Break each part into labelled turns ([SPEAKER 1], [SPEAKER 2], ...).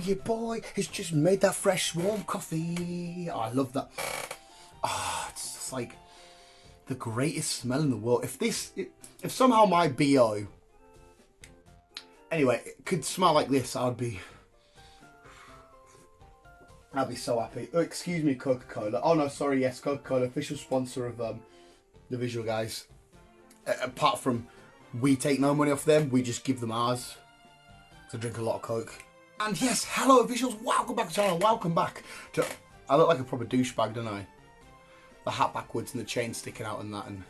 [SPEAKER 1] your boy has just made that fresh warm coffee. Oh, I love that. Ah, oh, it's just like the greatest smell in the world. If somehow my BO, anyway, it could smell like this, I'd be so happy. Oh, excuse me, Coca-Cola. Oh no, sorry, yes, Coca-Cola, official sponsor of the Visual Guys. Apart from we take no money off them, we just give them ours. I drink a lot of Coke. And yes, hello Visuals, welcome back to the channel, welcome back to... I look like a proper douchebag, don't I? The hat backwards and the chain sticking out and that, and...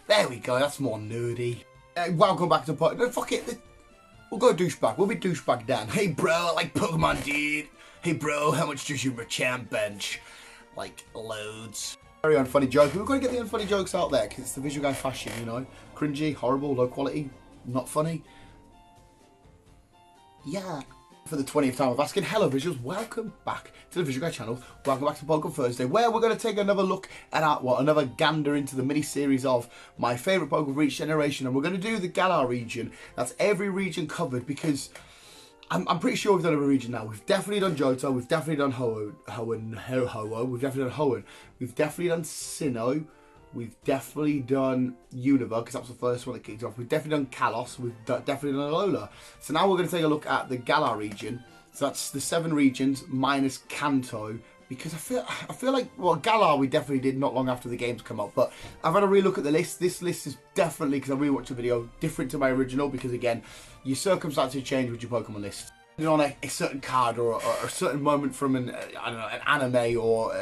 [SPEAKER 1] There we go, that's more nerdy. Welcome back to the... No, fuck it, we'll go douchebag, we'll be douchebag Dan. Hey bro, I like Pokemon, dude. Hey bro, how much does your Machamp bench? Like, loads. Very unfunny joke. We're going to get the unfunny jokes out there because it's the Visual Guy fashion, you know. Cringy, horrible, low quality, not funny. Yeah. For the 20th time of asking, hello Visuals, welcome back to the Visual Guy channel. Welcome back to Pokemon Thursday, where we're going to take another look at another gander into the mini-series of my favourite Pokemon for each generation. And we're going to do the Galar region. That's every region covered because... I'm pretty sure we've done every region now. We've definitely done Johto, we've definitely done Ho-Oh, we've definitely done Hoenn, we've definitely done Sinnoh, we've definitely done Unova, because that was the first one that kicked off. We've definitely done Kalos, we've definitely done Alola. So now we're going to take a look at the Galar region. So that's the 7 regions minus Kanto, because I feel like, well, Galar we definitely did not long after the games come up, but I've had a relook at the list. This list is definitely, because I rewatched the video, different to my original, because again, your circumstances change with your Pokemon list. On a certain card or a certain moment from an anime or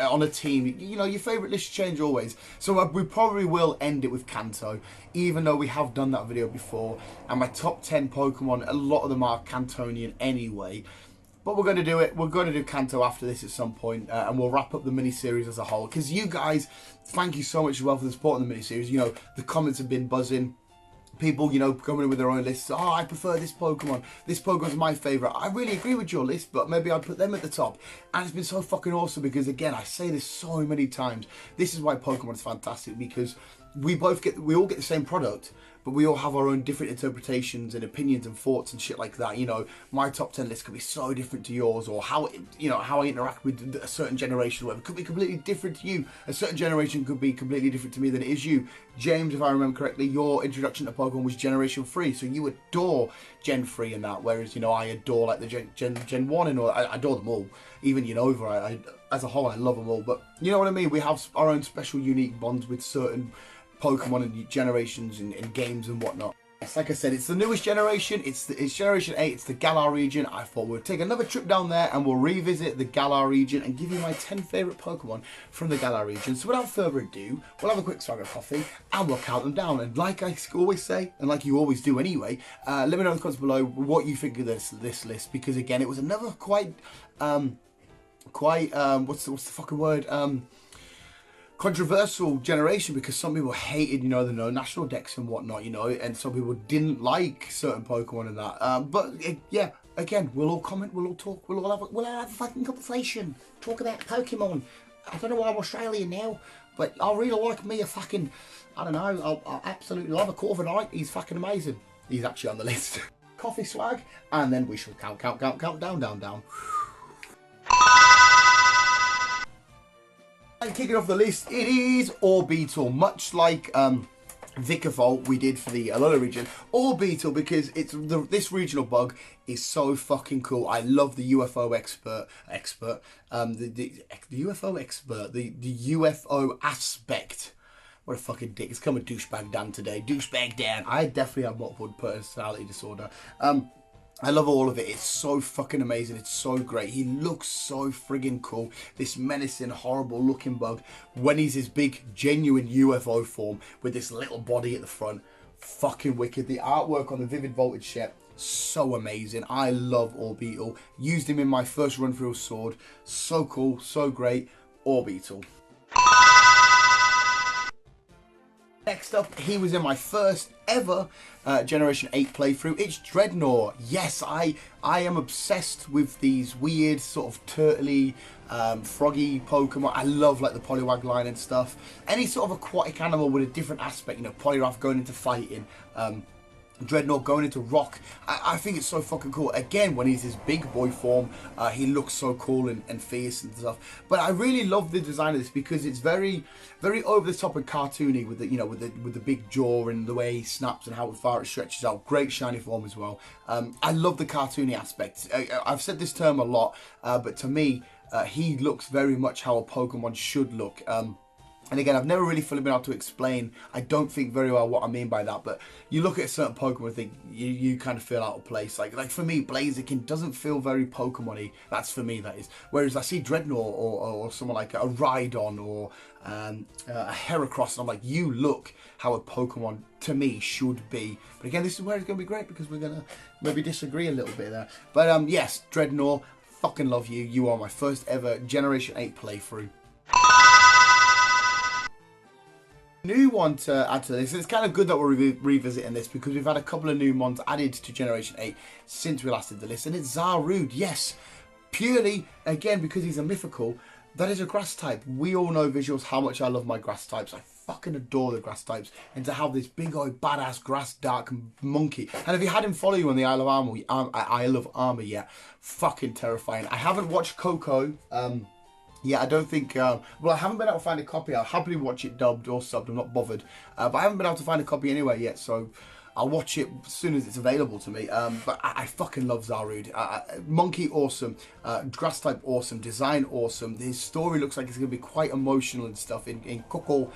[SPEAKER 1] on a team, you know, your favourite list change always. So we probably will end it with Kanto, even though we have done that video before. And my top 10 Pokemon, a lot of them are Kantonian anyway. But we're going to do it. We're going to do Kanto after this at some point, and we'll wrap up the mini-series as a whole. Because you guys, thank you so much as well for the support in the mini-series. You know, the comments have been buzzing. People, you know, coming in with their own lists. Oh, I prefer this Pokemon. This Pokemon's my favourite. I really agree with your list, but maybe I'd put them at the top. And it's been so fucking awesome because, again, I say this so many times. This is why Pokemon is fantastic, because we all get the same product, but we all have our own different interpretations and opinions and thoughts and shit like that. You know, my top 10 list could be so different to yours, or how I interact with a certain generation or whatever could be completely different to you. A certain generation could be completely different to me than it is you. James, if I remember correctly, your introduction to Pokemon was Generation 3, so you adore Gen 3 and that, whereas, you know, I adore like the Gen 1 and all. I adore them all. Even Unova, I as a whole, I love them all. But you know what I mean? We have our own special, unique bonds with certain Pokemon and generations and games and whatnot. Yes, like I said, it's the newest generation. It's Generation 8. It's the Galar region. I thought we'd take another trip down there and we'll revisit the Galar region and give you my 10 favourite Pokemon from the Galar region. So without further ado, we'll have a quick swag of coffee and we'll count them down. And like I always say, and like you always do anyway, let me know in the comments below what you think of this list, because again, it was another quite what's the fucking word? Controversial generation, because some people hated, you know, the no national decks and whatnot, you know, and some people didn't like certain Pokemon and that. But yeah, again, we'll all comment, we'll all talk, we'll all have a fucking conversation, talk about Pokemon. I don't know why I'm Australian now, but I really like me a fucking, I don't know, I absolutely love a Corviknight. He's fucking amazing. He's actually on the list. Coffee swag, and then we shall count down. And kicking off the list, it is Orbeetle, much like Vikavolt we did for the Alola region. Orbeetle, because this regional bug is so fucking cool. I love the UFO the UFO aspect. What a fucking dick. It's come a douchebag Dan today. Douchebag Dan. I definitely have multiple personality disorder. I love all of it. It's so fucking amazing. It's so great. He looks so friggin' cool. This menacing, horrible looking bug when he's his big, genuine UFO form with this little body at the front. Fucking wicked. The artwork on the Vivid Voltage set, so amazing. I love Orbeetle. Used him in my first run through Sword. So cool, so great. Orbeetle. Next up, he was in my first ever Generation 8 playthrough. It's Dreadnought. Yes, I am obsessed with these weird sort of turtley, froggy Pokemon. I love like the Poliwag line and stuff. Any sort of aquatic animal with a different aspect, you know, Poliwrath going into fighting. Dreadnought going into rock. I think it's so fucking cool. Again, when he's his big boy form, he looks so cool and fierce and stuff. But I really love the design of this because it's very, very over the top and cartoony with the, you know, with the big jaw and the way he snaps and how far it stretches out. Great shiny form as well. I love the cartoony aspect. I've said this term a lot, but to me, he looks very much how a Pokemon should look. And again, I've never really fully been able to explain, I don't think very well what I mean by that, but you look at a certain Pokemon and think, you kind of feel out of place. Like for me, Blaziken doesn't feel very Pokemon-y. That's for me, that is. Whereas I see Dreadnought or someone like a Rhydon or a Heracross, and I'm like, you look how a Pokemon, to me, should be. But again, this is where it's going to be great because we're going to maybe disagree a little bit there. But yes, Dreadnought, fucking love you. You are my first ever Generation 8 playthrough. New one to add to this. It's kind of good that we're revisiting this because we've had a couple of new mons added to Generation 8 since we last did the list, and it's Zarude. Yes, purely again because he's a mythical. That is a grass type. We all know visuals how much I love my grass types. I fucking adore the grass types, and to have this big old badass grass dark monkey, and if you had him follow you on the Isle of Armor yet, fucking terrifying. I haven't watched Coco. Yeah, I don't think, well, I haven't been able to find a copy. I'll happily watch it dubbed or subbed, I'm not bothered. But I haven't been able to find a copy anywhere yet, so I'll watch it as soon as it's available to me. But I fucking love Zarude. Monkey, awesome. Grass type, awesome. Design, awesome. His story looks like it's going to be quite emotional and stuff in Coco.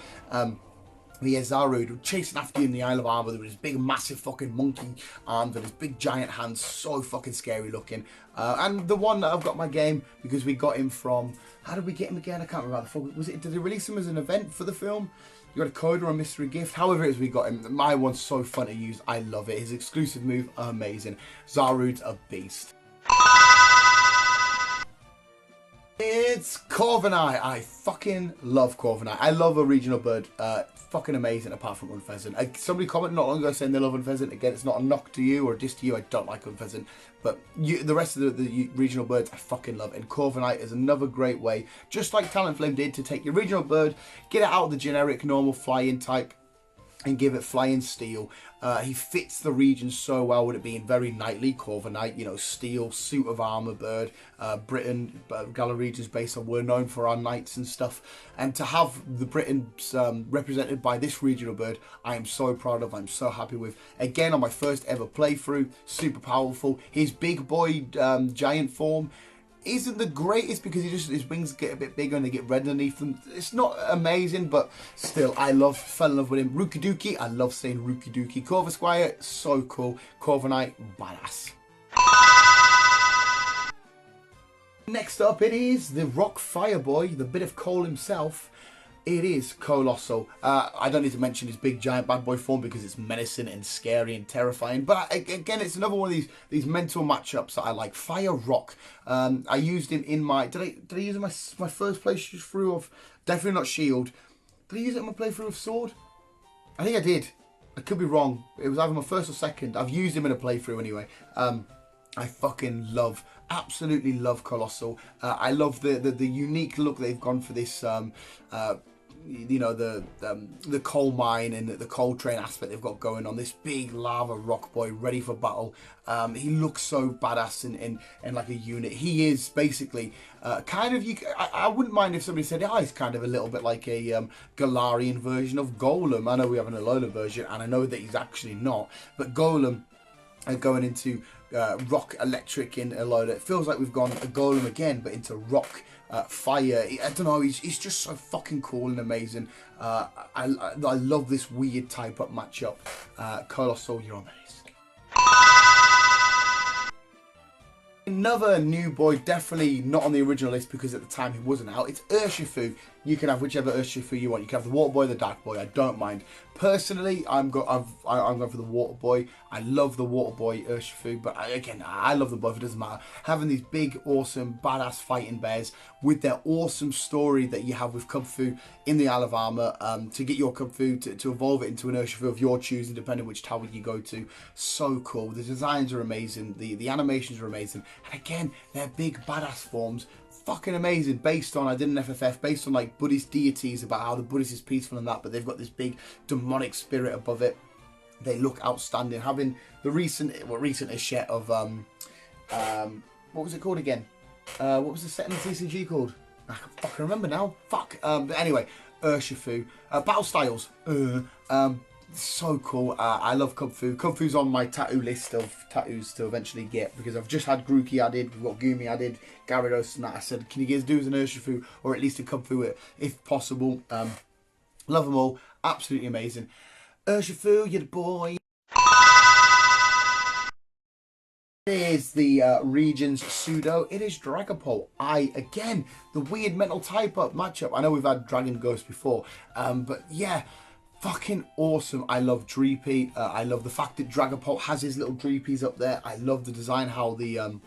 [SPEAKER 1] Yeah, Zarude chasing after you in the Isle of Armor with his big massive fucking monkey arms and his big giant hands, so fucking scary looking. And the one that I've got my game because we got him from, how did we get him again? I can't remember. Did they release him as an event for the film? You got a code or a mystery gift, however it is we got him. My one's so fun to use, I love it. His exclusive move, amazing. Zarude's a beast. It's Corviknight. I fucking love Corviknight. I love a regional bird. Fucking amazing, apart from Unpheasant. Somebody commented not long ago saying they love Unpheasant. Again, it's not a knock to you or a diss to you. I don't like Unpheasant. But the rest of the regional birds, I fucking love. And Corviknight is another great way, just like Talonflame did, to take your regional bird, get it out of the generic normal flying type, and give it flying steel. He fits the region so well with it being very knightly. Corviknight, you know, steel, suit of armor bird. Britain, galar regions based on, we're known for our knights and stuff. And to have the Britons represented by this regional bird, I am so proud of, I'm so happy with. Again, on my first ever playthrough, super powerful. His big boy giant form isn't the greatest because his wings get a bit bigger and they get red underneath them. It's not amazing, but still, fell in love with him. Rookie I love saying Rookie. Corvisquire, so cool. Corviknight, badass. Next up, it is the Rock Fire Boy, the bit of coal himself. It is Coalossal. I don't need to mention his big giant bad boy form because it's menacing and scary and terrifying. But again, it's another one of these mental matchups that I like. Fire Rock. I used him in my. Did I use him in my first playthrough of? Definitely not Shield. Did I use it in my playthrough of Sword? I think I did. I could be wrong. It was either my first or second. I've used him in a playthrough anyway. I fucking absolutely love Coalossal. I love the unique look they've gone for this. You know, the coal mine and the coal train aspect they've got going on. This big lava rock boy ready for battle. He looks so badass in like a unit. He is basically kind of, I wouldn't mind if somebody said, he's kind of a little bit like a Galarian version of Golem. I know we have an Alola version and I know that he's actually not, but Golem going into rock electric in Alola. It feels like we've gone a Golem again, but into rock fire. I don't know, he's just so fucking cool and amazing. I love this weird type up matchup. Coalossal, you're amazing. Another new boy, definitely not on the original list because at the time he wasn't out. It's Urshifu. You can have whichever Urshifu you want. You can have the Water Boy, the Dark Boy. I don't mind. Personally, I'm going for the Water Boy. I love the Water Boy Urshifu, but again, I love them both. It doesn't matter. Having these big, awesome, badass fighting bears with their awesome story that you have with Kung Fu in the Isle of Armor, to get your Kung Fu to evolve it into an Urshifu of your choosing, depending which tower you go to. So cool. The designs are amazing. The animations are amazing. And again, they're big, badass forms. Fucking amazing, based on, I did an FFF based on like Buddhist deities, about how the Buddhist is peaceful and that, but they've got this big demonic spirit above it. They look outstanding. Having the recent set of what was it called again? What was the set in the TCG called? I can't fucking remember now. Fuck. But anyway, Urshifu. Battle Styles. So cool. I love Kung Fu. Kung Fu's on my tattoo list of tattoos to eventually get, because I've just had Grookey added, we've got Gumi added, Gyarados, and that. I said, can you guys do as an Urshifu or at least a Kung Fu if possible? Love them all. Absolutely amazing. Urshifu, you're the boy. It is the Regions Pseudo. It is Dragapult. Again, the weird mental type up matchup. I know we've had Dragon Ghost before, but yeah, fucking awesome. I love Dreepy. I love the fact that Dragapult has his little Dreepies up there. I love the design, how the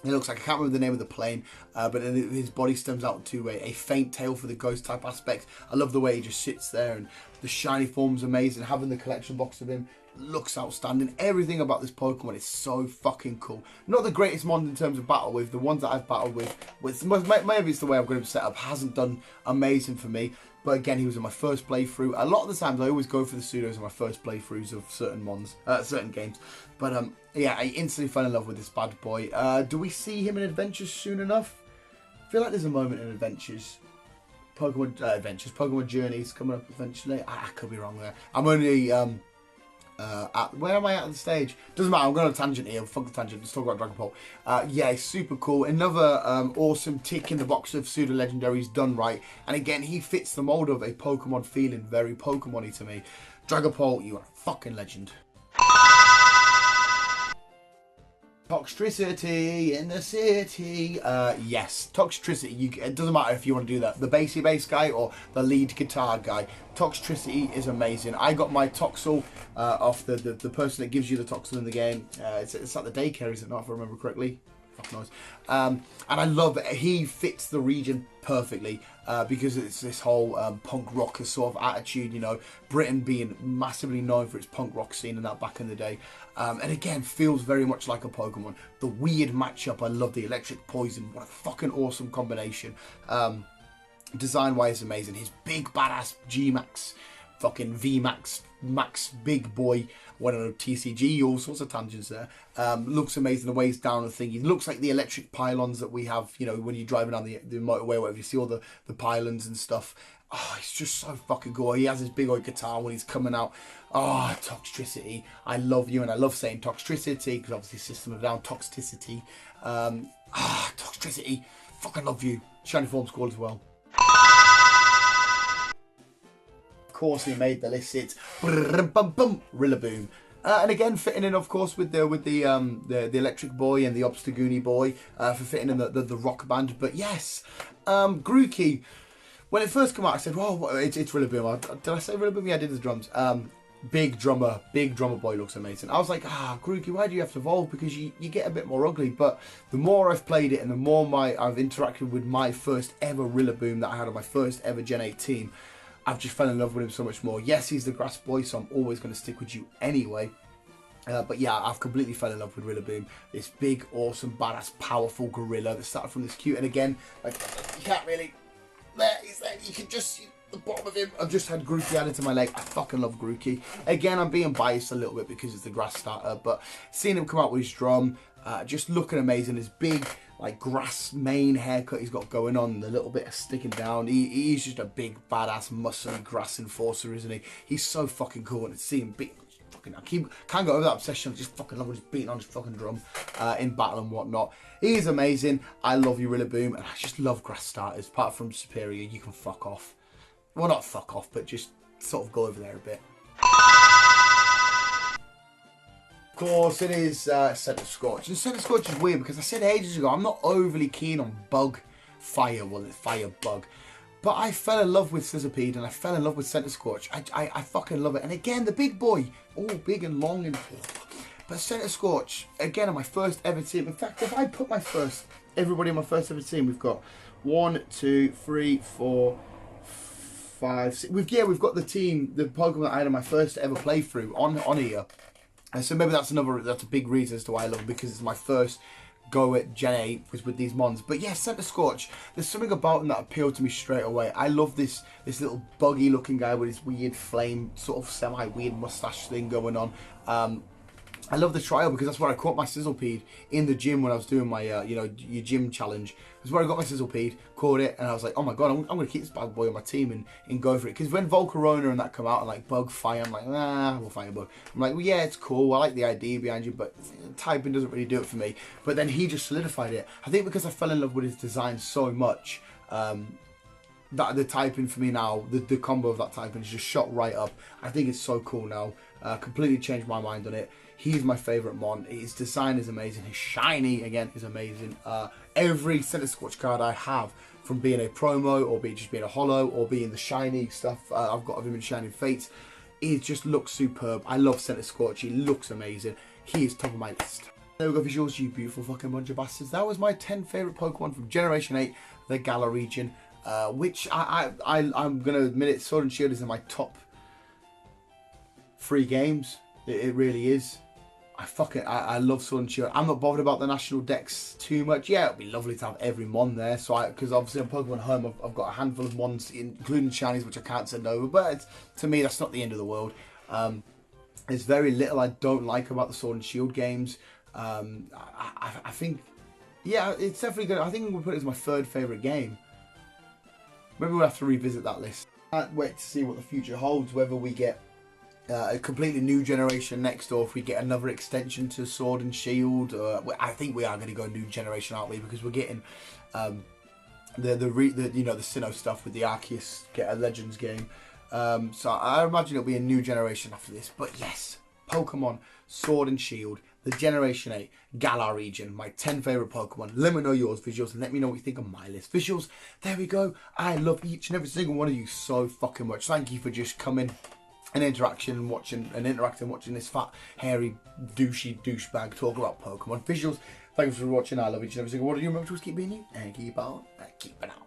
[SPEAKER 1] it looks like, I can't remember the name of the plane, but then his body stems out to a faint tail for the ghost type aspect. I love the way he just sits there, and the shiny form's amazing. Having the collection box of him looks outstanding. Everything about this Pokemon is so fucking cool. Not the greatest mon in terms of battle with. The ones that I've battled with maybe it's the way I've got him set up, hasn't done amazing for me. But again, he was in my first playthrough. A lot of the times, I always go for the pseudos in my first playthroughs of certain mons, certain games. But yeah, I instantly fell in love with this bad boy. Do we see him in Adventures soon enough? I feel like there's a moment in Adventures. Pokemon Journeys coming up eventually. I could be wrong there. I'm only where am I at the stage? Doesn't matter, I'm going on a tangent here. Fuck the tangent, let's talk about Dragapult. Yeah, it's super cool. Another awesome tick in the box of pseudo legendaries done right. And again, he fits the mold of a Pokemon feeling very Pokemon-y to me. Dragapult, you are a fucking legend. Toxtricity in the city. Yes, Toxtricity. It doesn't matter if you want to do that, the bass guy or the lead guitar guy. Toxtricity is amazing. I got my Toxel off the person that gives you the Toxel in the game. It's at the daycare, is it not? If I remember correctly. Fuck knows. And I love it. He fits the region perfectly because it's this whole punk rocker sort of attitude. You know, Britain being massively known for its punk rock scene and that back in the day. And again, feels very much like a Pokemon. The weird matchup. I love the electric poison. What a fucking awesome combination. Design wise, amazing. His big badass G-Max, fucking V-Max, Max big boy, whatever, TCG, all sorts of tangents there. Looks amazing the way he's down the thing. He looks like the electric pylons that we have, you know, when you're driving down the motorway, whatever, you see all the pylons and stuff. Oh, it's just so fucking cool. He has his big old guitar when he's coming out. Oh, Toxtricity. I love you, and I love saying Toxtricity, because obviously System of Down, Toxicity. Toxtricity. Fucking love you. Shiny form's cool as well. Of course, he made the list. It's Rillaboom, and again fitting in, of course, with the Electric Boy and the Obstagoony Boy for fitting in the rock band. But yes, Grookey. When it first came out, I said, "Well, it's Rillaboom." Did I say Rillaboom? Yeah, I did the drums. Big drummer boy looks amazing. I was like, Grookey, why do you have to evolve? Because you get a bit more ugly. But the more I've played it and the more I've interacted with my first ever Rillaboom that I had on my first ever Gen 8 team, I've just fell in love with him so much more. Yes, he's the grass boy, so I'm always going to stick with you anyway. But yeah, I've completely fell in love with Rillaboom. This big, awesome, badass, powerful gorilla that started from this cute. And again, like, you can't really... There, he's there. You can just see the bottom of him. I've just had Grookey added to my leg. I fucking love Grookey. Again, I'm being biased a little bit because it's the grass starter, but seeing him come out with his drum, just looking amazing. His big, like, grass mane haircut he's got going on, the little bit of sticking down. He's just a big, badass, muscly grass enforcer, isn't he? He's so fucking cool, and to see him beat... I can't get over that obsession. I just fucking love just beating on his fucking drum in battle and whatnot. He is amazing. I love you, Rillaboom, and I just love grass starters. Apart from Superior, you can fuck off. Well, not fuck off, but just sort of go over there a bit. Of course, it is Centre Scorch. And Centre Scorch is weird because I said ages ago I'm not overly keen on bug fire. Well, it's fire bug. But I fell in love with Scissorpede and I fell in love with Centre Scorch. I fucking love it. And again, the big boy. All big and long and... But Centre Scorch, again, on my first ever team. In fact, if I put everybody on my first ever team, we've got 1, 2, 3, 4, 5, 6. We've got the team, the Pokemon that I had on my first ever playthrough on here. And so maybe that's a big reason as to why I love it, because it's my first go at Gen 8 was with these mons. But yeah, Centre Scorch, there's something about him that appealed to me straight away. I love this little buggy looking guy with his weird flame, sort of semi-weird mustache thing going on. I love the trial because that's where I caught my Sizzlepede in the gym when I was doing my, you know, your gym challenge. That's where I got my Sizzlepede, caught it, and I was like, oh my god, I'm going to keep this bad boy on my team and go for it. Because when Volcarona and that come out and like Bug Fire, I'm like, nah, we'll fight a Bug. I'm like, well, yeah, it's cool. I like the idea behind you, but typing doesn't really do it for me. But then he just solidified it. I think because I fell in love with his design so much, that the typing for me now, the combo of that typing is just shot right up. I think it's so cool now. Completely changed my mind on it. He's my favourite mon. His design is amazing. His shiny, again, is amazing. Every Centre Scorch card I have, from being a promo, or just being a holo, or being the shiny stuff I've got of him in Shining Fates, it just looks superb. I love Centre Scorch. He looks amazing. He is top of my list. There we go, visuals, you beautiful fucking bunch of bastards. That was my 10 favourite Pokemon from Generation 8, the Galar region, which I'm going to admit it, Sword and Shield is in my top 3 games. It really is. I love Sword and Shield. I'm not bothered about the national decks too much. Yeah, it'd be lovely to have every mon there. So because obviously on Pokemon Home, I've got a handful of mons, including shinies, which I can't send over. But to me, that's not the end of the world. There's very little I don't like about the Sword and Shield games. I think, yeah, it's definitely good. I think we'll put it as my 3rd favourite game. Maybe we'll have to revisit that list. Can't wait to see what the future holds, whether we get a completely new generation next, or if we get another extension to Sword and Shield. I think we are going to go new generation, aren't we? Because we're getting the Sinnoh stuff with the Arceus get a Legends game. So I imagine it'll be a new generation after this. But yes, Pokemon Sword and Shield, the Generation 8 Galar region, my 10 favourite Pokemon. Let me know yours, visuals, and let me know what you think of my list. Visuals, there we go. I love each and every single one of you so fucking much. Thank you for just coming and interacting and watching this fat, hairy, douchebag talk about Pokemon. Visuals, thanks for watching. I love each and every single one of you. Remember to keep being you and keep on keeping out.